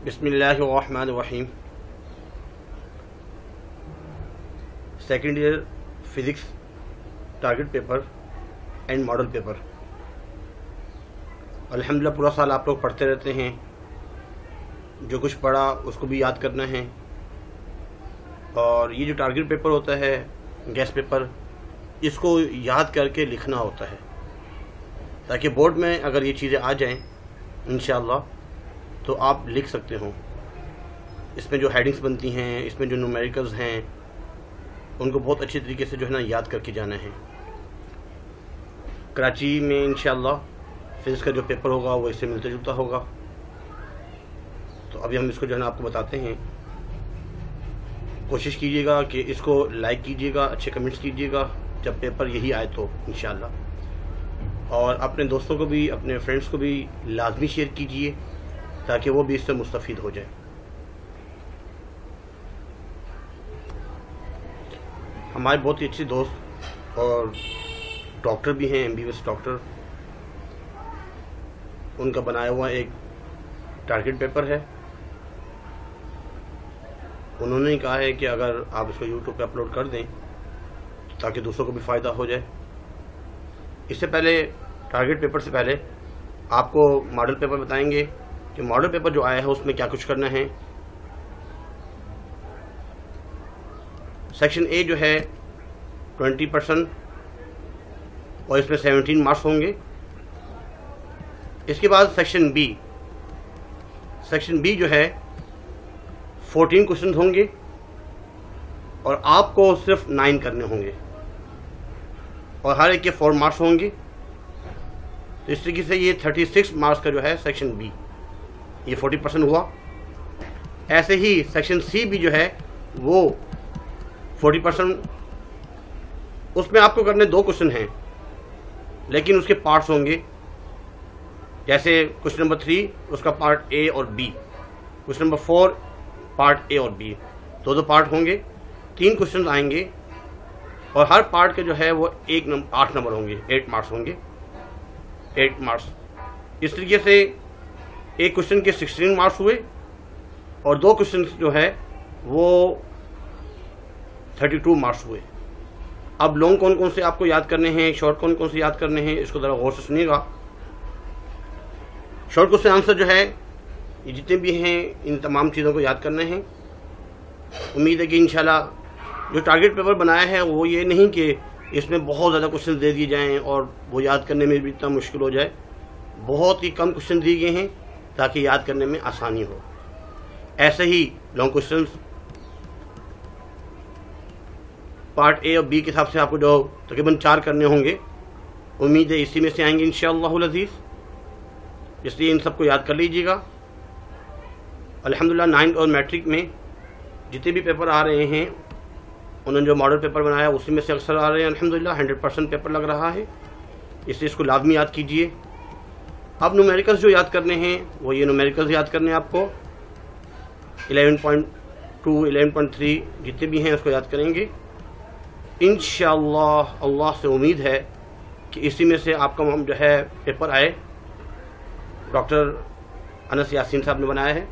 बिस्मिल्लाहिर्रहमानिर्रहीम। Second year physics target paper and model paper. अल्हम्दुलिल्लाह पूरा साल आप लोग पढ़ते रहते हैं, जो कुछ पढ़ा उसको भी याद करना है। और ये जो टारगेट पेपर होता है, गैस पेपर, इसको याद करके लिखना होता है ताकि बोर्ड में अगर ये चीज़ें आ जाएं इंशाअल्लाह तो आप लिख सकते हो। इसमें जो हेडिंग्स बनती हैं, इसमें जो न्यूमेरिकल्स हैं, उनको बहुत अच्छी तरीके से जो है ना याद करके जाना है। कराची में इंशाअल्लाह फिज़िक्स का जो पेपर होगा वो इससे मिलता जुलता होगा। तो अभी हम इसको जो है ना आपको बताते हैं। कोशिश कीजिएगा कि इसको लाइक कीजिएगा, अच्छे कमेंट्स कीजिएगा जब पेपर यही आए तो इंशाअल्लाह। और अपने दोस्तों को भी, अपने फ्रेंड्स को भी लाजमी शेयर कीजिए ताकि वो भी इससे मुस्तफ़ीद हो जाए। हमारे बहुत ही अच्छे दोस्त और डॉक्टर भी हैं, MBBS डॉक्टर, उनका बनाया हुआ एक टारगेट पेपर है। उन्होंने कहा है कि अगर आप इसको YouTube पे अपलोड कर दें ताकि दूसरों को भी फ़ायदा हो जाए। इससे पहले, टारगेट पेपर से पहले आपको मॉडल पेपर बताएंगे कि मॉडल पेपर जो आया है उसमें क्या कुछ करना है। सेक्शन A जो है 20% और इसमें 17 मार्क्स होंगे। इसके बाद सेक्शन B जो है 14 क्वेश्चन होंगे और आपको सिर्फ 9 करने होंगे और हर एक के 4 मार्क्स होंगे। तो इस तरीके से ये 36 मार्क्स का जो है सेक्शन B, ये 40% हुआ। ऐसे ही सेक्शन C भी जो है वो 40%। उसमें आपको करने 2 क्वेश्चन हैं लेकिन उसके पार्ट्स होंगे। जैसे क्वेश्चन नंबर 3 उसका पार्ट A और B, question number 4 part A और B, 2 पार्ट होंगे। 3 क्वेश्चन आएंगे और हर पार्ट के जो है वो 8 नंबर होंगे, 8 मार्क्स होंगे, 8 मार्क्स। इस तरीके से एक क्वेश्चन के 16 मार्क्स हुए और 2 क्वेश्चन जो है वो 32 मार्क्स हुए। अब लॉन्ग कौन कौन से आपको याद करने हैं, शॉर्ट कौन कौन से याद करने हैं, इसको ज़रा गौर से सुनिएगा। शॉर्ट क्वेश्चन आंसर जो है ये जितने भी हैं, इन तमाम चीज़ों को याद करना है। उम्मीद है कि इंशाल्लाह जो टारगेट पेपर बनाया है वो ये नहीं कि इसमें बहुत ज़्यादा क्वेश्चन दे दिए जाएँ और वो याद करने में भी इतना मुश्किल हो जाए। बहुत ही कम क्वेश्चन दिए गए हैं ताकि याद करने में आसानी हो। ऐसे ही लॉन्ग क्वेश्चंस पार्ट A और B के हिसाब से आपको जो तकरीबन 4 करने होंगे, उम्मीद है इसी में से आएंगे इंशाअल्लाहुल अज़ीज़। इसलिए इन सबको याद कर लीजिएगा। अल्हम्दुलिल्लाह 9th और मैट्रिक में जितने भी पेपर आ रहे हैं, उन्होंने जो मॉडल पेपर बनाया उसी में से अक्सर आ रहे हैं। अल्हम्दुलिल्लाह 100% पेपर लग रहा है, इसलिए इसको लाजमी याद कीजिए। अब न्यूमेरिकल्स जो याद करने हैं वो ये न्यूमेरिकल्स याद करने हैं आपको। 11.2, 11.3 जितने भी हैं उसको याद करेंगे इंशाअल्लाह। अल्लाह से उम्मीद है कि इसी में से आपका जो है पेपर आए। डॉक्टर अनस यासीन साहब ने बनाया है,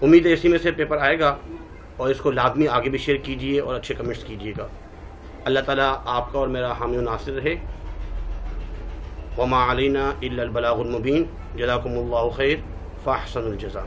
उम्मीद है इसी में से पेपर आएगा। और इसको लाजमी आगे भी शेयर कीजिए और अच्छे कमेंट्स कीजिएगा। अल्लाह ताला आपका और मेरा हामी व नासिर रहे। वमा अलैना इल्लल बलागुल मुबीन। जज़ाकुमुल्लाहु खैर फ़अहसनुल जज़ा।